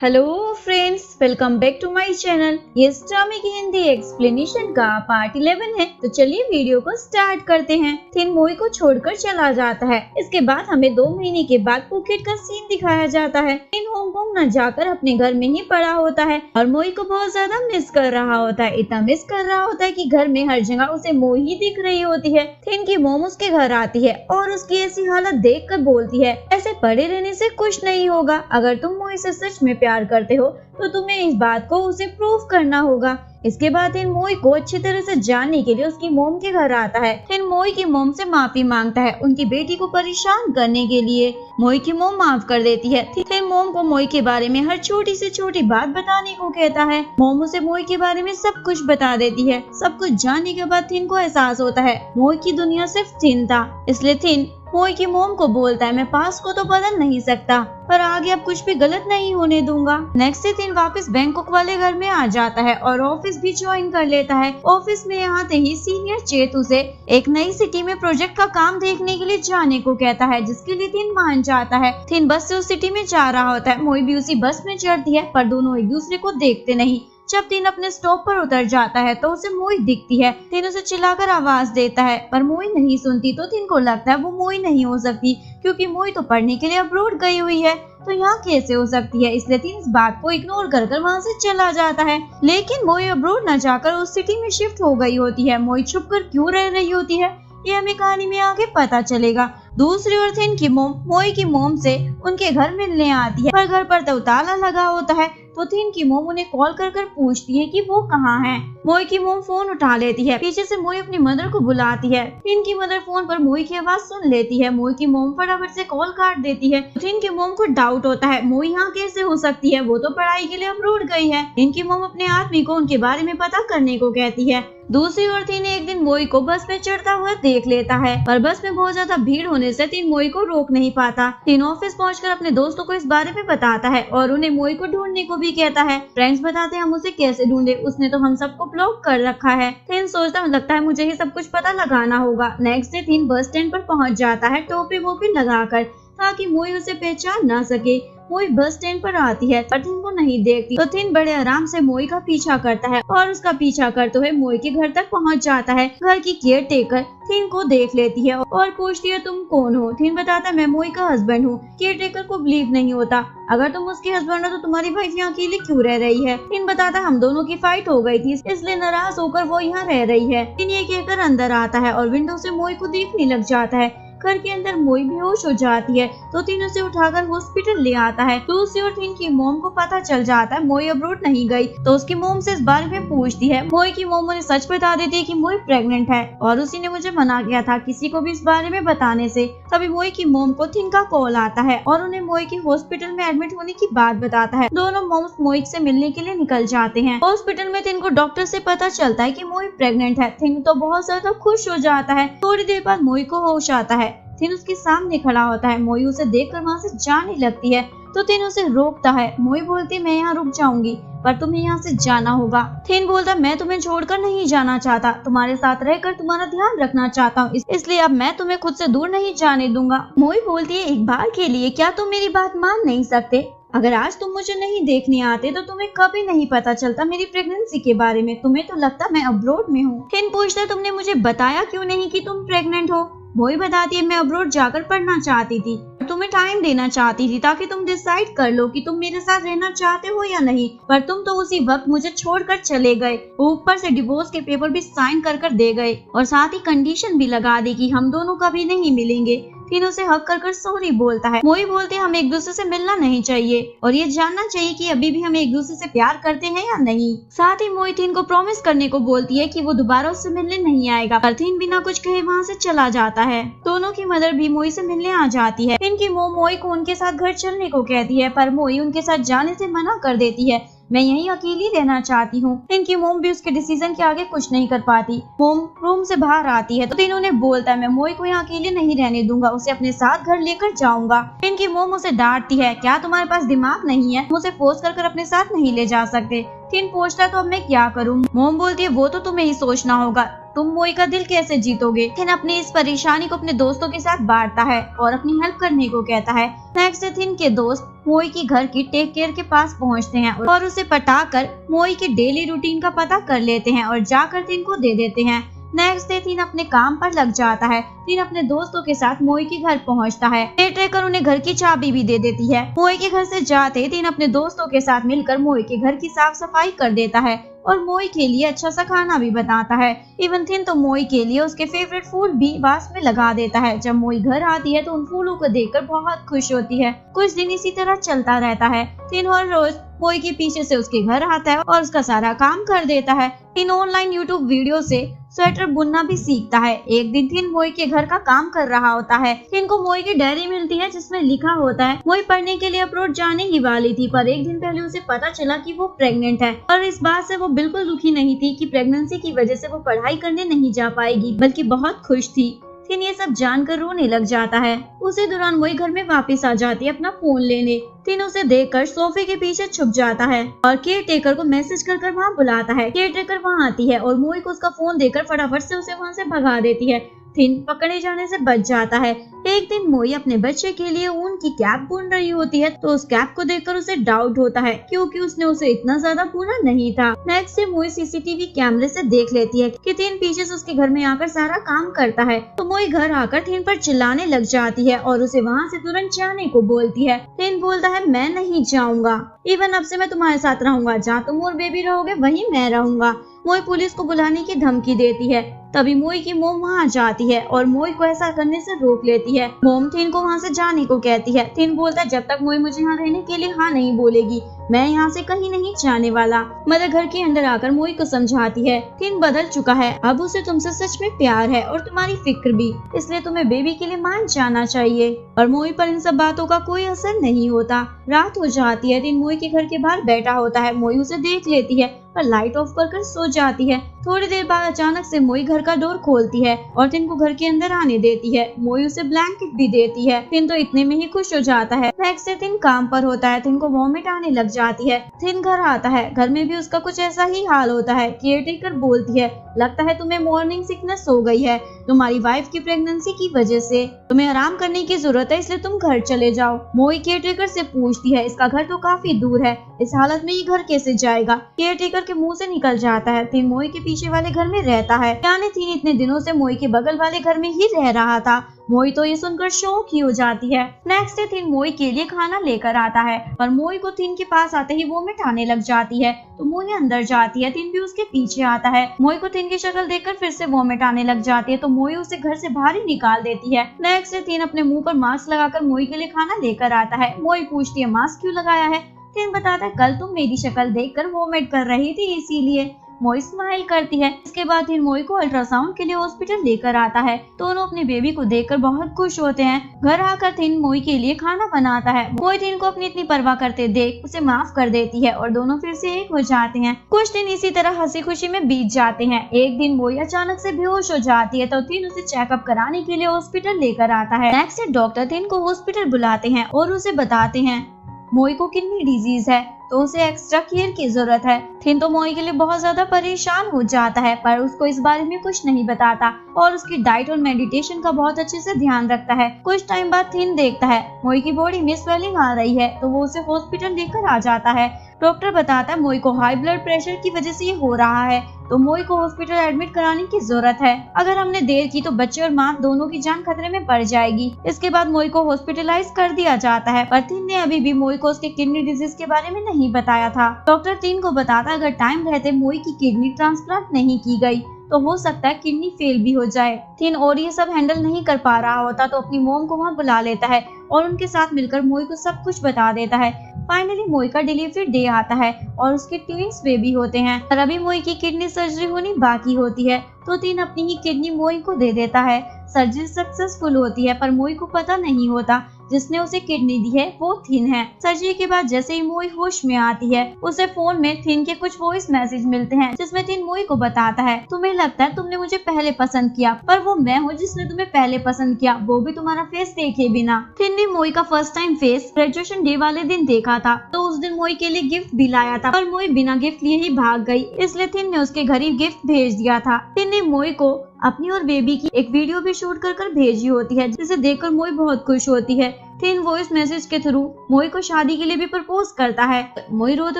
Hello friends, welcome back to my channel. ये ड्रामे की हिंदी एक्सप्लेनेशन का पार्ट 11 है। तो चलिए वीडियो को स्टार्ट करते हैं। थिन मोई को छोड़कर चला जाता है। इसके बाद हमें 2 महीने के बाद फुकेट का सीन दिखाया जाता है। थिन हांगकांग न जाकर अपने घर में ही पड़ा होता है और मोई को बहुत ज्यादा मिस कर रहा होता है। इतना मिस कर रहा होता है कि घर में हर जगह उसे मोई ही दिख रही होती है। थिन की मोम उसके घर आती है और उसकी ऐसी हालत देख कर बोलती है, ऐसे पड़े रहने से कुछ नहीं होगा। अगर तुम मोई से सच में प्यार करते हो तो तुम्हें इस बात को उसे प्रूव करना होगा। इसके बाद थिन मोई को अच्छी तरह से जानने के लिए उसकी मोम के घर आता है। थिन मोई की मोम से माफी मांगता है उनकी बेटी को परेशान करने के लिए। मोई की मोम माफ कर देती है। थिन मोम को मोई के बारे में हर छोटी से छोटी बात बताने को कहता है। मोम उसे मोई के बारे में सब कुछ बता देती है। सब कुछ जानने के बाद थिन को एहसास होता है मोई की दुनिया सिर्फ थिन था। इसलिए थिन मोई की मोम को बोलता है, मैं पास्ट को तो बदल नहीं सकता पर आगे अब कुछ भी गलत नहीं होने दूंगा। नेक्स्ट डे थिन वापस बैंकॉक वाले घर में आ जाता है और ऑफिस भी ज्वाइन कर लेता है। ऑफिस में आते ही सीनियर चेतु से एक नई सिटी में प्रोजेक्ट का काम देखने के लिए जाने को कहता है, जिसके लिए थिन मान जाता है। थिन बस से उस सिटी में जा रहा होता है। मोई भी उसी बस में चढ़ती है पर दोनों एक दूसरे को देखते नहीं। जब थिन अपने स्टॉप पर उतर जाता है तो उसे मोई दिखती है। थिन उसे चिल्लाकर आवाज देता है पर मोई नहीं सुनती। तो थिन को लगता है वो मोई नहीं हो सकती क्योंकि मोई तो पढ़ने के लिए अब्रॉड गई हुई है, तो यहाँ कैसे हो सकती है। इसलिए थिन इस बात को इग्नोर कर वहाँ से चला जाता है। लेकिन मोई अब्रॉड न जाकर उस सिटी में शिफ्ट हो गई होती है। मोई छुप कर क्यों रह रही होती है ये हमें कहानी में आगे पता चलेगा। दूसरी ओर थिन की मोम मोई की मोम से उनके घर मिलने आती है पर घर पर तो ताला लगा होता है। तो थिन की मोम उन्हें कॉल कर पूछती है कि वो कहाँ हैं। मोई की मोम फोन उठा लेती है। पीछे से मोई अपनी मदर को बुलाती है। थिन की मदर फोन पर मोई की आवाज सुन लेती है। मोई की मोम फटाफट से कॉल काट देती है। थिन की मोम को डाउट होता है मोई यहाँ कैसे हो सकती है, वो तो पढ़ाई के लिए अब्रॉड गई है। थिन की मोम अपने आदमी को उनके बारे में पता करने को कहती है। दूसरी ओर थिन एक दिन मोई को बस में चढ़ता हुआ देख लेता है पर बस में बहुत ज्यादा भीड़ होने से थिन मोई को रोक नहीं पाता। थिन ऑफिस पहुंचकर अपने दोस्तों को इस बारे में बताता है और उन्हें मोई को ढूंढने को भी कहता है। फ्रेंड्स बताते हैं हम उसे कैसे ढूंढे, उसने तो हम सबको ब्लॉक कर रखा है। थिन सोचता लगता है मुझे ही सब कुछ पता लगाना होगा। Next day thin bus stand पर पहुंच जाता है टोपी वोपी लगाकर ताकि मोई उसे पहचान ना सके। मोई बस स्टैंड पर आती है पर थिन को नहीं देखती तो थिन बड़े आराम से मोई का पीछा करता है और उसका पीछा करते हुए मोई के घर तक पहुंच जाता है। घर की केयर टेकर थिन को देख लेती है और पूछती है तुम कौन हो। थिन बताता है मैं मोई का हस्बैंड हूँ। केयर टेकर को बिलीव नहीं होता, अगर तुम उसके हस्बैंड हो तो तुम्हारी वाइफ यहाँ अकेली क्यों रह रही है। थिन बताता हम दोनों की फाइट हो गई थी इसलिए नाराज होकर वो यहाँ रह रही है। थिन ये कहकर अंदर आता है और विंडो से मोई को देखने लग जाता है। घर के अंदर मोई बेहोश हो जाती है तो थिन उसे उठाकर हॉस्पिटल ले आता है। दूसरी ओर थिन की मोम को पता चल जाता है मोई अब्रॉड नहीं गई तो उसकी मोम से इस बारे में पूछती है। मोई की मोम उन्हें सच बता देती है कि मोई प्रेग्नेंट है और उसी ने मुझे मना किया था किसी को भी इस बारे में बताने से। तभी मोई की मोम को थिन का कॉल आता है और उन्हें मोई की हॉस्पिटल में एडमिट होने की बात बताता है। दोनों मोम्स मोई से मिलने के लिए निकल जाते हैं। हॉस्पिटल में थिन को डॉक्टर से पता चलता है कि मोई प्रेग्नेंट है। थिन तो बहुत ज्यादा खुश हो जाता है। थोड़ी देर बाद मोई को होश आता है। थिन उसके सामने खड़ा होता है। मोई उसे देखकर वहाँ से जाने लगती है तो थिन उसे रोकता है। मोई बोलती मैं यहाँ रुक जाऊंगी पर तुम्हें यहाँ से जाना होगा। थिन बोलता मैं तुम्हें छोड़कर नहीं जाना चाहता, तुम्हारे साथ रहकर तुम्हारा ध्यान रखना चाहता हूँ, इसलिए अब मैं तुम्हें खुद से दूर नहीं जाने दूंगा। मोई बोलती है एक बार के लिए क्या तुम मेरी बात मान नहीं सकते? अगर आज तुम मुझे नहीं देखने आते तो तुम्हें कभी नहीं पता चलता मेरी प्रेगनेंसी के बारे में। तुम्हें तो लगता मैं अब्रॉड में हूँ। थिन पूछता तुमने मुझे बताया क्यों नहीं कि तुम प्रेग्नेंट हो। मोई बताती है मैं अब्रॉड जाकर पढ़ना चाहती थी, तुम्हें टाइम देना चाहती थी ताकि तुम डिसाइड कर लो कि तुम मेरे साथ रहना चाहते हो या नहीं, पर तुम तो उसी वक्त मुझे छोड़कर चले गए। ऊपर से डिवोर्स के पेपर भी साइन कर दे गए और साथ ही कंडीशन भी लगा दी कि हम दोनों कभी नहीं मिलेंगे। थिन उसे हक कर सॉरी बोलता है। मोई बोलते हैं हम एक दूसरे से मिलना नहीं चाहिए और ये जानना चाहिए कि अभी भी हम एक दूसरे से प्यार करते हैं या नहीं। साथ ही मोई थिन को प्रॉमिस करने को बोलती है कि वो दोबारा उससे मिलने नहीं आएगा पर थिन बिना कुछ कहे वहाँ से चला जाता है। दोनों की मदर भी मोई से मिलने आ जाती है। थिन की मोम मोई को उनके साथ घर चलने को कहती है पर मोई उनके साथ जाने से मना कर देती है। मैं यहीं अकेली रहना चाहती हूँ। इनकी मोम भी उसके डिसीजन के आगे कुछ नहीं कर पाती। मोम रूम से बाहर आती है तो तीनों ने बोलता है मैं मोई को यहाँ अकेले नहीं रहने दूंगा, उसे अपने साथ घर लेकर जाऊंगा। इनकी मोम उसे डांटती है क्या तुम्हारे पास दिमाग नहीं है, मुझे फोर्स कर अपने साथ नहीं ले जा सकते। थिन पूछता तो अब मैं क्या करूँ। मोम बोलती है वो तो तुम्हें ही सोचना होगा, तुम मोई का दिल कैसे जीतोगे। थिन अपनी इस परेशानी को अपने दोस्तों के साथ बांटता है और अपनी हेल्प करने को कहता है। नेक्स्ट थिन के दोस्त मोई की घर की टेक केयर के पास पहुंचते हैं और उसे पटाकर मोई के डेली रूटीन का पता कर लेते हैं और जाकर थिन को दे देते हैं। नेक्स्ट डे थिन अपने काम पर लग जाता है। थिन अपने दोस्तों के साथ मोई के घर पहुंचता है। केयरटेकर उन्हें घर की चाबी भी दे देती है। मोई के घर से जाते थिन अपने दोस्तों के साथ मिलकर मोई के घर की साफ सफाई कर देता है और मोई के लिए अच्छा सा खाना भी बनाता है। इवन थिन तो मोई के लिए उसके फेवरेट फूल भी वास में लगा देता है। जब मोई घर आती है तो उन फूलों को देखकर बहुत खुश होती है। कुछ दिन इसी तरह चलता रहता है। थिन हर रोज मोई के पीछे से उसके घर आता है और उसका सारा काम कर देता है। थिन ऑनलाइन यूट्यूब वीडियो से स्वेटर बुनना भी सीखता है। एक दिन थिन मोई के घर का काम कर रहा होता है। थिन को मोई की डायरी मिलती है जिसमें लिखा होता है मोई पढ़ने के लिए अब्रॉड जाने ही वाली थी, पर एक दिन पहले उसे पता चला कि वो प्रेग्नेंट है और इस बात से वो बिल्कुल दुखी नहीं थी कि प्रेगनेंसी की वजह से वो पढ़ाई करने नहीं जा पाएगी, बल्कि बहुत खुश थी। थिन ये सब जानकर रोने लग जाता है। उसी दौरान मोई घर में वापस आ जाती है अपना फोन लेने। थिन उसे देखकर सोफे के पीछे छुप जाता है और केयर टेकर को मैसेज कर वहाँ बुलाता है। केयर टेकर वहाँ आती है और मोई को उसका फोन देकर फटाफट से उसे वहाँ से भगा देती है। थिन पकड़े जाने से बच जाता है। एक दिन मोई अपने बच्चे के लिए ऊन की कैप बुन रही होती है तो उस कैप को देखकर उसे डाउट होता है क्योंकि उसने उसे इतना ज्यादा बुना नहीं था। नेक्स्ट डे मोई सीसीटीवी कैमरे से देख लेती है कि थिन पीछे से उसके घर में आकर सारा काम करता है। तो मोई घर आकर थिन पर चिल्लाने लग जाती है और उसे वहाँ से तुरंत जाने को बोलती है। थिन बोलता है मैं नहीं जाऊंगा, इवन अब से मैं तुम्हारे साथ रहूंगा, जहाँ तुम और बेबी रहोगे वहीं मैं रहूंगा। मोई पुलिस को बुलाने की धमकी देती है। तभी मोई की मोम वहाँ जाती है और मोई को ऐसा करने से रोक लेती है। मोम थिन को वहाँ से जाने को कहती है। थिन बोलता है जब तक मोई मुझे यहाँ रहने के लिए हाँ नहीं बोलेगी मैं यहाँ से कहीं नहीं जाने वाला। मदर घर के अंदर आकर मोई को समझाती है थिन बदल चुका है, अब उसे तुमसे सच में प्यार है और तुम्हारी फिक्र भी, इसलिए तुम्हें बेबी के लिए मान जाना चाहिए। और मोई पर इन सब बातों का कोई असर नहीं होता। रात हो जाती है। थिन मोई के घर के बाहर बैठा होता है। मोई उसे देख लेती है पर लाइट ऑफ कर सो जाती है। थोड़ी देर बाद अचानक से मोई घर का डोर खोलती है और थिन को घर के अंदर आने देती है। मोई उसे ब्लैंकेट भी देती है। थिन तो इतने में ही खुश हो जाता है। नेक्स्ट डे थिन काम पर होता है। थिन को वॉमिट आने लग जाती है। थिन घर आता है। घर में भी उसका कुछ ऐसा ही हाल होता है। केयरटेकर बोलती है लगता है तुम्हें मॉर्निंग सिकनेस हो गई है तुम्हारी वाइफ की प्रेगनेंसी की वजह से, तुम्हें आराम करने की जरूरत है इसलिए तुम घर चले जाओ। मोई केयरटेकर से पूछती है इसका घर तो काफी दूर है, इस हालत में ये घर कैसे जाएगा। केयरटेकर के मुंह से निकल जाता है थिन मोई के पीछे वाले घर में रहता है। यानी थिन इतने दिनों से मोई के बगल वाले घर में ही रह रहा था। मोई तो ये सुनकर शौक ही हो जाती है। नेक्स्ट डे थिन मोई के लिए खाना लेकर आता है पर मोई को थिन के पास आते ही वोमिट आने लग जाती है तो मोई अंदर जाती है। थिन भी उसके पीछे आता है। मोई को थिन की शक्ल देखकर फिर से वोमिट आने लग जाती है तो मोई उसे घर से बाहर ही निकाल देती है। नेक्स्ट डे थिन अपने मुंह पर मास्क लगाकर मोई के लिए खाना लेकर आता है। मोई पूछती है मास्क क्यों लगाया है। थिन बताता है कल तुम मेरी शक्ल देखकर वोमिट कर रही थी इसीलिए। मोई स्माइल करती है। इसके बाद फिर मोई को अल्ट्रासाउंड के लिए हॉस्पिटल लेकर आता है। दोनों अपने बेबी को देखकर बहुत खुश होते हैं। घर आकर थिन मोई के लिए खाना बनाता है। मोई थिन को अपनी इतनी परवाह करते देख उसे माफ कर देती है और दोनों फिर से एक हो जाते हैं। कुछ दिन इसी तरह हंसी खुशी में बीत जाते हैं। एक दिन मोई अचानक से बेहोश हो जाती है तो थिन उसे चेकअप कराने के लिए हॉस्पिटल लेकर आता है। नेक्स्ट डॉक्टर थिन को हॉस्पिटल बुलाते हैं और उसे बताते हैं मोई को किडनी डिजीज है तो उसे एक्स्ट्रा केयर की जरूरत है। थिन तो मोई के लिए बहुत ज्यादा परेशान हो जाता है पर उसको इस बारे में कुछ नहीं बताता और उसकी डाइट और मेडिटेशन का बहुत अच्छे से ध्यान रखता है। कुछ टाइम बाद थिन देखता है मोई की बॉडी में स्वेलिंग आ रही है तो वो उसे हॉस्पिटल लेकर आ जाता है। डॉक्टर बताता है मोई को हाई ब्लड प्रेशर की वजह से ये हो रहा है तो मोई को हॉस्पिटल एडमिट कराने की जरूरत है। अगर हमने देर की तो बच्चे और माँ दोनों की जान खतरे में पड़ जाएगी। इसके बाद मोई को हॉस्पिटलाइज कर दिया जाता है पर थिन ने अभी भी मोई को उसके किडनी डिजीज के बारे में नहीं बताया था। डॉक्टर थिन को बताता अगर टाइम रहते मोई की किडनी ट्रांसप्लांट नहीं की गई तो हो सकता है किडनी फेल भी हो जाए। थिन और ये सब हैंडल नहीं कर पा रहा होता तो अपनी मोम को वहाँ बुला लेता है और उनके साथ मिलकर मोई को सब कुछ बता देता है। फाइनली मोई का डिलीवरी डे आता है और उसके ट्विंस बेबी होते हैं और अभी मोई की किडनी सर्जरी होनी बाकी होती है तो थिन अपनी ही किडनी मोई को दे देता है। सर्जरी सक्सेसफुल होती है पर मोई को पता नहीं होता जिसने उसे किडनी दी है वो थिन है। सर्जरी के बाद जैसे ही मोई होश में आती है उसे फोन में थिन के कुछ वॉइस मैसेज मिलते हैं, जिसमें थिन मोई को बताता है तुम्हें लगता है तुमने मुझे पहले पसंद किया, पर वो मैं हूँ जिसने तुम्हें पहले पसंद किया, वो भी तुम्हारा फेस देखे बिना। थिन ने मोई का first time face graduation day वाले दिन देखा था, तो उस दिन मोई के लिए गिफ्ट भी लाया था, पर मोई बिना गिफ्ट लिए ही भाग गई, इसलिए थिन ने उसके घर ही गिफ्ट भेज दिया था। थिन ने मोई को अपनी और बेबी की एक वीडियो भी शूट कर भेजी होती है, जिसे देखकर मोई बहुत खुश होती है। थिन वॉइस मैसेज के थ्रू मोई को शादी के लिए भी प्रपोज करता है। मोई रोते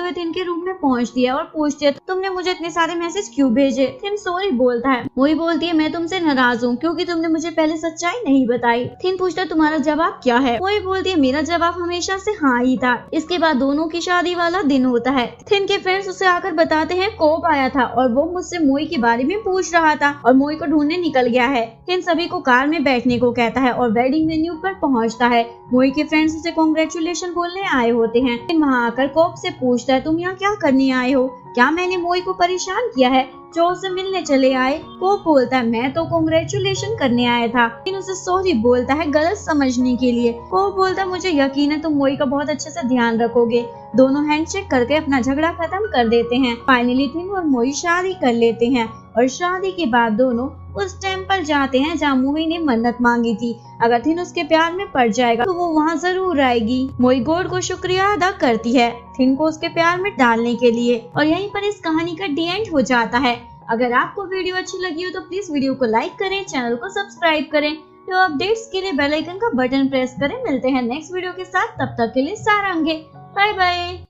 हुए थिन के रूम में पहुंचती है और पूछती है तुमने मुझे इतने सारे मैसेज क्यों भेजे। थिन सॉरी बोलता है। मोई बोलती है मैं तुमसे नाराज हूँ क्योंकि तुमने मुझे पहले सच्चाई नहीं बताई। थिन पूछता है तुम्हारा जवाब क्या है। मोई बोलती है मेरा जवाब हमेशा से हाँ ही था। इसके बाद दोनों की शादी वाला दिन होता है। थिन के फ्रेंड्स उसे आकर बताते हैं कोप आया था और वो मुझसे मोई के बारे में पूछ रहा था और मोई को ढूंढने निकल गया है। थिन सभी को कार में बैठने को कहता है और वेडिंग वेन्यू पर पहुँचता है। मोई के फ्रेंड्स उसे कांग्रेचुलेशन बोलने आए होते हैं। वहाँ आकर कोप से पूछता है तुम यहाँ क्या करने आए हो, क्या मैंने मोई को परेशान किया है जो उसे मिलने चले आए। कोप बोलता है मैं तो कांग्रेचुलेशन करने आया था। लेकिन उसे सॉरी बोलता है गलत समझने के लिए। कोप बोलता है मुझे यकीन है तुम मोई का बहुत अच्छे से ध्यान रखोगे। दोनों हैंडशेक करके अपना झगड़ा खत्म कर देते हैं। फाइनली थिन और मोई शादी कर लेते हैं और शादी के बाद दोनों उस टेम्पल जाते हैं जहाँ मोई ने मन्नत मांगी थी। अगर थिन उसके प्यार में पड़ जाएगा तो वो वहाँ जरूर आएगी। मोई गॉड को शुक्रिया अदा करती है थिन को उसके प्यार में डालने के लिए। और यहीं पर इस कहानी का डी एंड हो जाता है। अगर आपको वीडियो अच्छी लगी हो तो प्लीज वीडियो को लाइक करें, चैनल को सब्सक्राइब करें, तो अपडेट्स के लिए बेल आइकन का बटन प्रेस करें। मिलते हैं नेक्स्ट वीडियो के साथ, तब तक के लिए सारंगे। Bye bye.